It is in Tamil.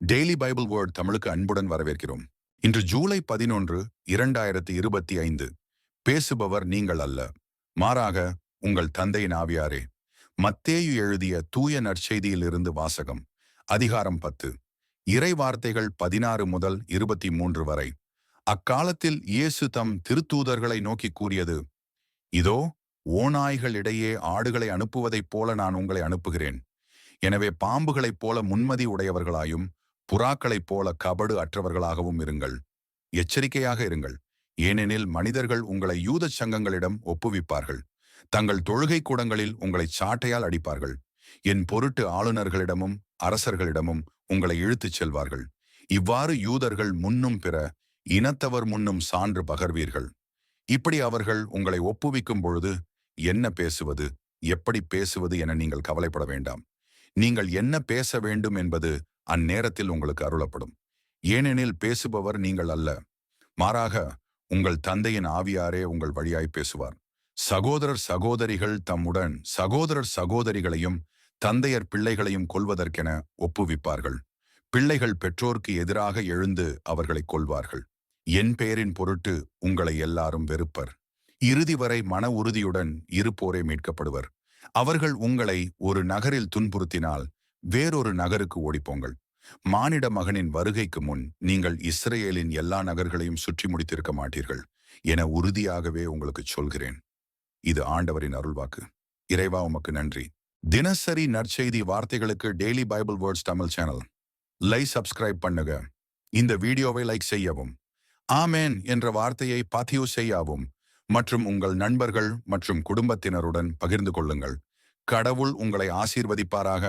டெய்லி பைபிள் வேர்ட் தமிழுக்கு அன்புடன் வரவேற்கிறோம். இன்று ஜூலை 11, 2025. பேசுபவர் நீங்கள் அல்ல, மாறாக உங்கள் தந்தையின் ஆவியாரே. மத்தேயு எழுதிய தூய நற்செய்தியிலிருந்து வாசகம். அதிகாரம் 10. இறை வார்த்தைகள் 16 முதல் 23 வரை. அக்காலத்தில் இயேசு தம் திருத்தூதர்களை நோக்கி கூறியது: இதோ, ஓநாய்களிடையே ஆடுகளை அனுப்புவதைப் போல நான் உங்களை அனுப்புகிறேன். எனவே பாம்புகளைப் போல முன்மதி உடையவர்களாயும் புறாக்களைப் போல கபடு அற்றவர்களாகவும் இருங்கள். எச்சரிக்கையாக இருங்கள். ஏனெனில் மனிதர்கள் உங்களை யூத சங்கங்களிடம் ஒப்புவிப்பார்கள். தங்கள் தொழுகை கூடங்களில் உங்களை சாட்டையால் அடிப்பார்கள். என் பொருட்டு ஆளுநர்களிடமும் அரசர்களிடமும் உங்களை இழுத்துச் செல்வார்கள். இவ்வாறு யூதர்கள் முன்னும் பிற இனத்தவர் முன்னும் சான்று பகர்வீர்கள். இப்படி அவர்கள் உங்களை ஒப்புவிக்கும் பொழுது என்ன பேசுவது, எப்படி பேசுவது என நீங்கள் கவலைப்பட வேண்டாம். நீங்கள் என்ன பேச வேண்டும் என்பது அந்நேரத்தில் உங்களுக்கு அருளப்படும். ஏனெனில் பேசுபவர் நீங்கள் அல்ல, மாறாக உங்கள் தந்தையின் ஆவியாரே உங்கள் வழியாய் பேசுவார். சகோதரர் சகோதரிகள் தம்முடன் சகோதரர் சகோதரிகளையும் தந்தையர் பிள்ளைகளையும் கொல்வதற்கென ஒப்புவிப்பார்கள். பிள்ளைகள் பெற்றோருக்கு எதிராக எழுந்து அவர்களை கொல்வார்கள். என் பெயரின் பொருட்டு உங்களை எல்லாரும் வெறுப்பர். இறுதி வரை மன உறுதியுடன் இருப்போரே மீட்கப்படுவர். அவர்கள் உங்களை ஒரு நகரில் துன்புறுத்தினால் வேறொரு நகருக்கு ஓடிப்போங்கள். மானிட மகனின் வருகைக்கு முன் நீங்கள் இஸ்ரேலின் எல்லா நகர்களையும் சுற்றி முடித்திருக்க மாட்டீர்கள் என உறுதியாகவே உங்களுக்கு சொல்கிறேன். இது ஆண்டவரின் அருள்வாக்கு. இறைவா, உமக்கு நன்றி. தினசரி நற்செய்தி வார்த்தைகளுக்கு daily Bible words Tamil channel subscribe பண்ணுங்க. இந்த வீடியோவை லைக் செய்யவும், ஆமேன் என்ற வார்த்தையை பதிவு செய்யவும் மற்றும் உங்கள் நண்பர்கள் மற்றும் குடும்பத்தினருடன் பகிர்ந்து கொள்ளுங்கள். கடவுள் உங்களை ஆசீர்வதிப்பாராக.